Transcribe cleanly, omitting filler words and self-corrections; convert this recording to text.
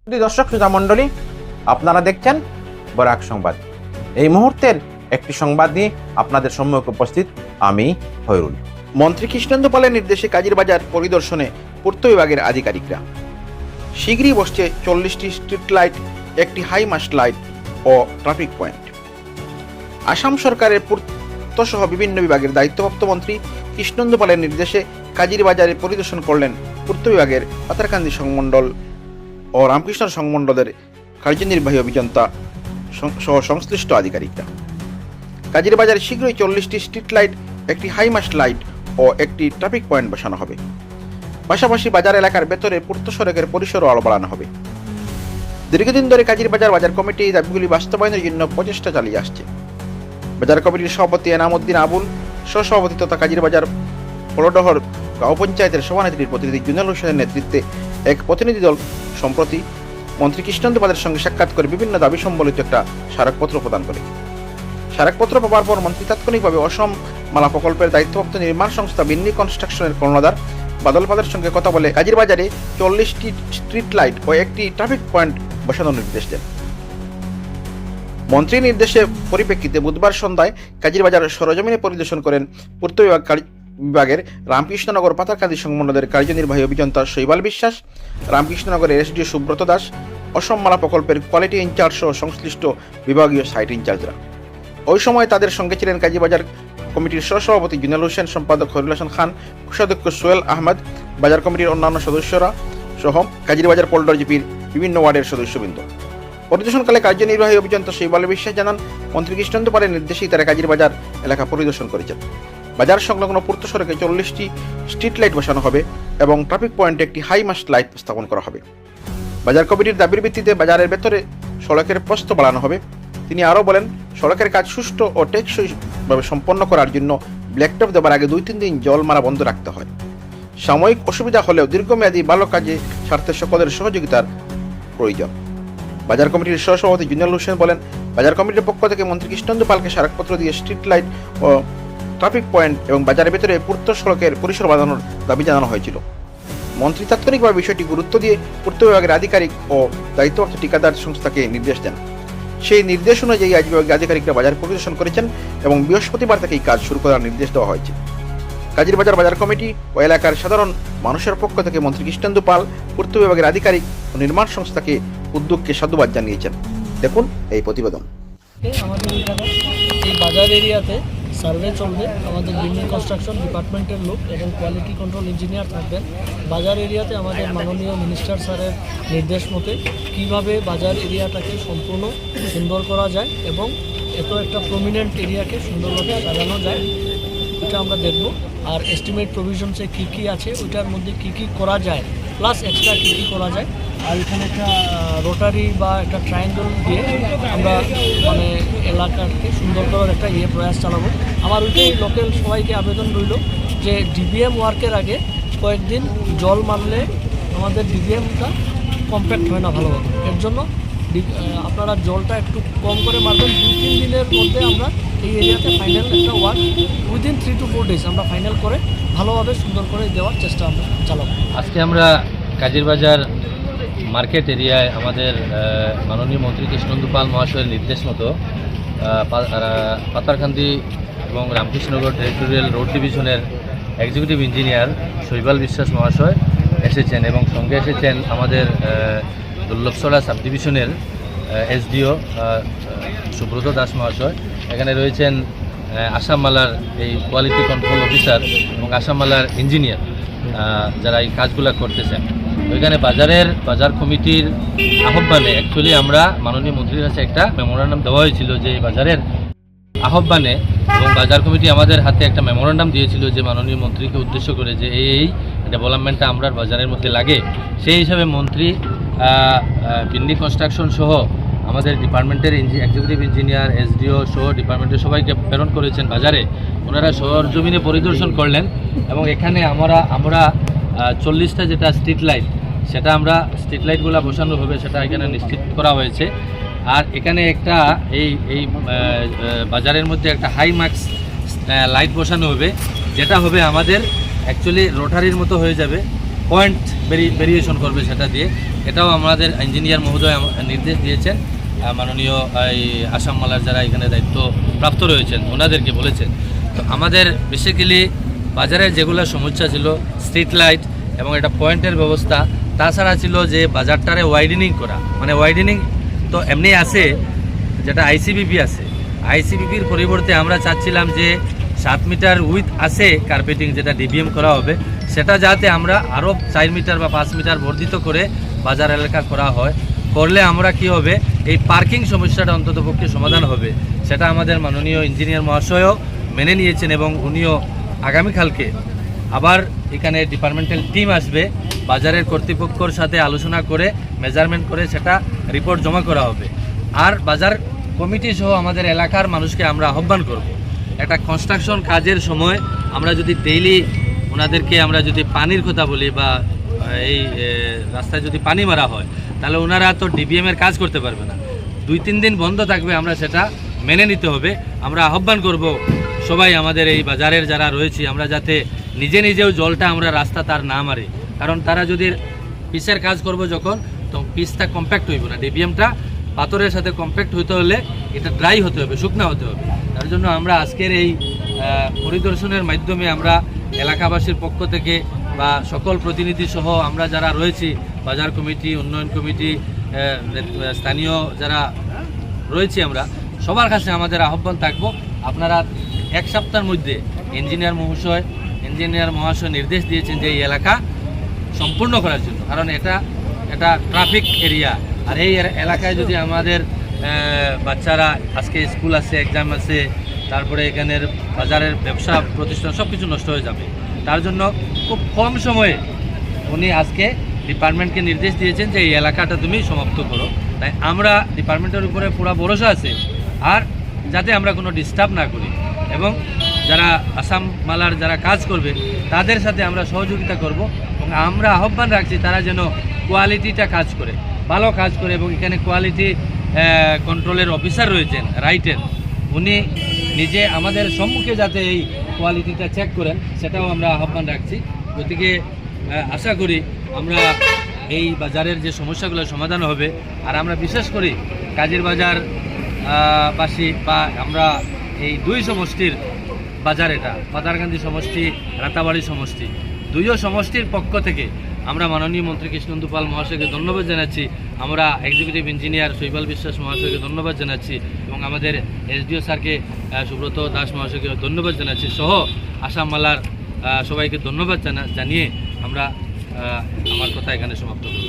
দর্শক শ্রোতা মণ্ডলী, আপনারা দেখছেন বরাক সংবাদ। এই মুহূর্তের একটি সংবাদ নিয়ে আপনাদের সম্মুখে উপস্থিত আমি হয়রুল। মন্ত্রী কৃষ্ণেন্দু পালের নির্দেশে কাজীরবাজার পরিদর্শনে পূর্ত বিভাগের আধিকারিকরা। শীঘ্রই বসছে 40টি স্ট্রিট লাইট, একটি হাই মাস্ট লাইট ও ট্রাফিক পয়েন্ট। আসাম সরকারের পূর্ত সহ বিভিন্ন বিভাগের দায়িত্বপ্রাপ্ত মন্ত্রী কৃষ্ণেন্দু পালের নির্দেশে কাজীরবাজারে পরিদর্শন করলেন পূর্ত বিভাগের পাতারকান্দি সংমণ্ডল ও রামকৃষ্ণ সংমণ্ডলের কার্যনির্বাহী অভিযন্তা সহ সংশ্লিষ্ট আধিকারিকরা। কাজীরবাজারে শীঘ্রই 40টি স্ট্রিট লাইট, একটি হাই মাস্ট লাইট ও একটি ট্রাফিক পয়েন্ট বসানো হবে। পাশাপাশি বাজার এলাকার ভেতরে পূর্ত সড়কের পরিসরও আরও বাড়ানো হবে। দীর্ঘদিন ধরে কাজীরবাজার বাজার কমিটি এই দাবিগুলি বাস্তবায়নের জন্য প্রচেষ্টা চালিয়ে আসছে। বাজার কমিটির সভাপতি এনামুদ্দিন আবুল, সহসভাপতি তথা কাজীরবাজার পলডহর গাঁও পঞ্চায়েতের সভানেত্রীর প্রতিনিধি জুনেল হোসেনের নেতৃত্বে এক প্রতিনিধি দল সম্প্রতি মন্ত্রী কৃষ্ণেন্দু পালের সঙ্গে সাক্ষাৎ করে বিভিন্ন দাবি সম্বলিত একটা স্মারকপত্র প্রদান করে। স্মারকপত্র পাওয়ার পর মন্ত্রী তাৎক্ষণিকভাবে অসম মালা প্রকল্পের দায়িত্বপ্রাপ্ত নির্মাণ সংস্থা বিন্নি কনস্ট্রাকশনের কর্ণধার বাদল পালের সঙ্গে কথা বলে কাজীরবাজারে 40টি স্ট্রিট লাইট ও একটি ট্রাফিক পয়েন্ট বসানোর নির্দেশ দেন। মন্ত্রীর নির্দেশে পরিপ্রেক্ষিতে বুধবার সন্ধ্যায় কাজীরবাজার সরজমিনে পরিদর্শন করেন পূর্ত বিভাগের রামকৃষ্ণনগর পাতারকান্দি সংমণ্ডলের কার্যনির্বাহী অভিযন্তা শৈবাল বিশ্বাস, রামকৃষ্ণনগরের এসডিও সুব্রত দাস, অসম মালা প্রকল্পের কোয়ালিটি ইনচার্জ সহ সংশ্লিষ্ট বিভাগীয় সাইট ইনচার্জরা। ওই সময় তাদের সঙ্গে ছিলেন কাজীবাজার কমিটির সহসভাপতি জুনেল হোসেন, সম্পাদক হরুল হাসান খান, কোষাধ্যক্ষ সোহেল আহমদ, বাজার কমিটির অন্যান্য সদস্যরা সহ কাজীরবাজার পল্টন জিপির বিভিন্ন ওয়ার্ডের সদস্যবৃন্দ। পরিদর্শনকালে কার্যনির্বাহী অভিযন্তা শৈবাল বিশ্বাস জানান, মন্ত্রী কৃষ্ণেন্দু পালের নির্দেশেই তারা কাজীরবাজার এলাকা পরিদর্শন করেছেন। বাজার সংলগ্ন পূর্ত সড়কে 40টি স্ট্রিট লাইট বসানো হবে এবং ট্রাফিক পয়েন্টে একটি হাই মাস্ট লাইট স্থাপন করা হবে। বাজার কমিটির দাবির ভিত্তিতে বাজারের ভেতরে সড়কের প্রস্থ বাড়ানো হবে। তিনি আরও বলেন, সড়কের কাজ সুষ্ঠু ও টেকসইভাবে সম্পন্ন করার জন্য ব্ল্যাকটপ দেওয়ার আগে 2-3 দিন জল মারা বন্ধ রাখতে হয়। সাময়িক অসুবিধা হলেও দীর্ঘমেয়াদী ভালো কাজে স্বার্থে সকলের সহযোগিতার প্রয়োজন। বাজার কমিটির সহসভাপতি জুনেল হোসেন বলেন, বাজার কমিটির পক্ষ থেকে মন্ত্রী কৃষ্ণেন্দু পালকে স্মারকপত্র দিয়ে স্ট্রিট লাইট ও ট্রাফিক পয়েন্ট এবং বাজারের ভেতরে পূর্ত সড়কের পরিসর বাড়ানোর দাবি জানানো হয়েছিল। মন্ত্রী তাৎক্ষণিকভাবে বিষয়টি গুরুত্ব দিয়ে পূর্ত বিভাগের আধিকারিক ও দায়িত্বপ্রাপ্ত ঠিকাদার সংস্থাকে নির্দেশ দেন। সেই নির্দেশ অনুযায়ী আজ বিভাগের আধিকারিকরা বাজার পরিদর্শন করেছেন এবং বৃহস্পতিবার থেকেই কাজ শুরু করার নির্দেশ দেওয়া হয়েছে। কাজীরবাজার বাজার কমিটি ও এলাকার সাধারণ মানুষের পক্ষ থেকে মন্ত্রী কৃষ্ণেন্দু পাল পূর্ত বিভাগের আধিকারিক ও নির্মাণ সংস্থাকে উদ্যোগকে সাধুবাদ জানিয়েছেন। দেখুন এই প্রতিবেদন। আমাদের এই বাজার এরিয়াতে সার্ভে চলবে, আমাদের বিল্ডিং কনস্ট্রাকশন ডিপার্টমেন্টের লোক এবং কোয়ালিটি কন্ট্রোল ইঞ্জিনিয়ার থাকবেন। বাজার এরিয়াতে আমাদের মাননীয় মিনিস্টার স্যারের নির্দেশ মতে কীভাবে বাজার এরিয়াটাকে সম্পূর্ণ সুন্দর করা যায় এবং এত একটা প্রমিনেন্ট এরিয়াকে সুন্দরভাবে সাজানো যায়, এটা আমরা দেখব। আর এস্টিমেট প্রভিশনসে কী কী আছে, ওইটার মধ্যে কী কী করা যায়, প্লাস এক্সট্রা কী কী করা যায়। আর এখানে একটা রোটারি বা একটা ট্রায়াঙ্গল দিয়ে আমরা মানে এলাকাকে সুন্দর করার একটা প্রয়াস চালাবো। আমার ওইটাই লোকাল সবাইকে আবেদন রইল যে ডিবিএম ওয়ার্কের আগে কয়েকদিন জল মারলে আমাদের ডিবিএমটা কমপ্যাক্ট হয় না ভালোভাবে। এর জন্য আপনারা জলটা একটু কম করে মারবেন। 2-3 দিনের মধ্যে আমরা এই এরিয়াতে ফাইনাল একটা ওয়ার্ক উইদিন 3 to 4 days আমরা ফাইনাল করে ভালোভাবে সুন্দর করে দেওয়ার চেষ্টা আমরা চালাবো। আজকে আমরা কাজীরবাজার মার্কেট এরিয়ায় আমাদের মাননীয় মন্ত্রী কৃষ্ণেন্দু পাল মহাশয়ের নির্দেশ মতো পাতারকান্দি এবং রামকৃষ্ণনগর টেরিটোরিয়াল রোড ডিভিশনের এক্সিকিউটিভ ইঞ্জিনিয়ার শৈবাল বিশ্বাস মহাশয় এসেছেন এবং সঙ্গে এসেছেন আমাদের দুর্লভছড়া সাব ডিভিশনের এসডিও সুব্রত দাস মহাশয়। এখানে রয়েছেন আসাম মালার এই কোয়ালিটি কন্ট্রোল অফিসার এবং আসাম মালার ইঞ্জিনিয়ার যারা এই কাজগুলো করতেছেন। ওইখানে বাজার কমিটির আহ্বানে অ্যাকচুয়ালি আমরা মাননীয় মন্ত্রীর কাছে একটা মেমোরান্ডাম দেওয়া হয়েছিল যে এই বাজারের আহ্বানে, এবং বাজার কমিটি আমাদের হাতে একটা মেমোরান্ডাম দিয়েছিল যে মাননীয় মন্ত্রীকে উদ্দেশ্য করে যে এই ডেভেলপমেন্টটা আমরা বাজারের মধ্যে লাগে। সেই হিসাবে মন্ত্রী বিন্দি কনস্ট্রাকশন সহ আমাদের ডিপার্টমেন্টের এক্সিকিউটিভ ইঞ্জিনিয়ার, এসডিও সহ ডিপার্টমেন্টের সবাইকে প্রেরণ করেছেন বাজারে। ওনারা সরজমিনে পরিদর্শন করলেন এবং এখানে আমরা 40টা যেটা স্ট্রিট লাইট, সেটা আমরা স্ট্রিট লাইটগুলো বসানো হবে সেটা এখানে নিশ্চিত করা হয়েছে। আর এখানে একটা এই বাজারের মধ্যে একটা হাই মার্কস লাইট বসানো হবে, যেটা হবে আমাদের অ্যাকচুয়ালি রোটারির মতো হয়ে যাবে, পয়েন্ট ভেরিয়েশন করবে সেটা দিয়ে। এটাও আমাদের ইঞ্জিনিয়ার মহোদয় নির্দেশ দিয়েছেন। মাননীয় এই আসাম মালার যারা এখানে দায়িত্ব প্রাপ্ত রয়েছেন ওনাদেরকে বলেছেন। তো আমাদের বেসিক্যালি বাজারের যেগুলো সমস্যা ছিল, স্ট্রিট লাইট এবং একটা পয়েন্টের ব্যবস্থা, তাছাড়া ছিল যে বাজারটারে ওয়াইডেনিং করা, মানে ওয়াইডেনিং তো এমনি আছে, যেটা আইসিবিপি আছে, আইসিবিপির পরিবর্তে আমরা চাচ্ছিলাম যে 7 মিটার উইথ আছে কার্পেটিং, যেটা ডিবিএম করা হবে, সেটা যাতে আমরা আরও 4 মিটার বা 5 মিটার বর্ধিত করে বাজার এলাকা করা হয়। করলে আমরা কি হবে, এই পার্কিং সমস্যাটা অন্ততপক্ষে সমাধান হবে। সেটা আমাদের মাননীয় ইঞ্জিনিয়ার মহাশয়ও মেনে নিয়েছেন এবং উনিও আগামীকালকে আবার এখানে ডিপার্টমেন্টাল টিম আসবে, বাজারের কর্তৃপক্ষের সাথে আলোচনা করে মেজারমেন্ট করে সেটা রিপোর্ট জমা করা হবে। আর বাজার কমিটি সহ আমাদের এলাকার মানুষকে আমরা আহ্বান করব, একটা কনস্ট্রাকশন কাজের সময় আমরা যদি ডেইলি ওনাদেরকে আমরা যদি পানির কথা বলি বা এই রাস্তায় যদি পানি মারা হয়, তাহলে ওনারা তো ডিবিএমের কাজ করতে পারবে না, 2-3 দিন বন্ধ থাকবে, আমরা সেটা মেনে নিতে হবে। আমরা আহ্বান করব সবাই আমাদের এই বাজারের যারা রয়েছে, আমরা যাতে নিজে নিজেও জলটা আমরা রাস্তা তার না মারি, কারণ তারা যদি পিসের কাজ করব যখন, তো পিসটা কম্প্যাক্ট হইব না। ডিবিএমটা পাথরের সাথে কম্প্যাক্ট হতে হলে এটা ড্রাই হতে হবে, শুকনা হতে হবে। তার জন্য আমরা আজকের এই পরিদর্শনের মাধ্যমে আমরা এলাকাবাসীর পক্ষ থেকে বা সকল প্রতিনিধি সহ আমরা যারা রয়েছি, বাজার কমিটি, উন্নয়ন কমিটি, স্থানীয় যারা রয়েছি, আমরা সবার কাছে আমাদের আহ্বান থাকবো, আপনারা 1 সপ্তাহের মধ্যে ইঞ্জিনিয়ার মহাশয় নির্দেশ দিয়েছেন যে এই এলাকা সম্পূর্ণ করার জন্য, কারণ এটা ট্রাফিক এরিয়া। আর এই এলাকায় যদি আমাদের বাচ্চারা, আজকে স্কুল আছে, এক্সাম আছে, তারপরে এখানের বাজারের ব্যবসা প্রতিষ্ঠান সব কিছু নষ্ট হয়ে যাবে। তার জন্য খুব কম সময়ে উনি আজকে ডিপার্টমেন্টকে নির্দেশ দিয়েছেন যে এই এলাকাটা তুমি সমাপ্ত করো। তাই আমরা ডিপার্টমেন্টের উপরে পুরো ভরসা আছে, আর যাতে আমরা কোনো ডিস্টার্ব না করি, এবং যারা আসাম মালার যারা কাজ করবে তাদের সাথে আমরা সহযোগিতা করব, এবং আমরা আহ্বান রাখছি তারা যেন কোয়ালিটিটা কাজ করে, ভালো কাজ করে। এবং এখানে কোয়ালিটি কন্ট্রোলের অফিসার রয়েছেন রাইটের, উনি নিজে আমাদের সম্মুখে যাতে এই কোয়ালিটিটা চেক করেন, সেটাও আমরা আহ্বান রাখছি। গতিকে আশা করি আমরা এই বাজারের যে সমস্যাগুলো সমাধান হবে। আর আমরা বিশেষ করি কাজীর বাজার বাসী বা আমরা এই 2 সমষ্টির বাজার, এটা পাতারকান্দি সমষ্টি, রাতাবাড়ি সমষ্টি, 2 সমষ্টির পক্ষ থেকে আমরা মাননীয় মন্ত্রী কৃষ্ণেন্দু পাল মহাশয়কে ধন্যবাদ জানাচ্ছি, আমরা এক্সিকিউটিভ ইঞ্জিনিয়ার শৈবাল বিশ্বাস মহাশয়কে ধন্যবাদ জানাচ্ছি, এবং আমাদের এসডিও স্যারকে সুব্রত দাস মহাশয়কে ধন্যবাদ জানাচ্ছি, সহ আসাম মালার সবাইকে ধন্যবাদ জানিয়ে আমরা আমার কথা এখানে সমাপ্ত করব।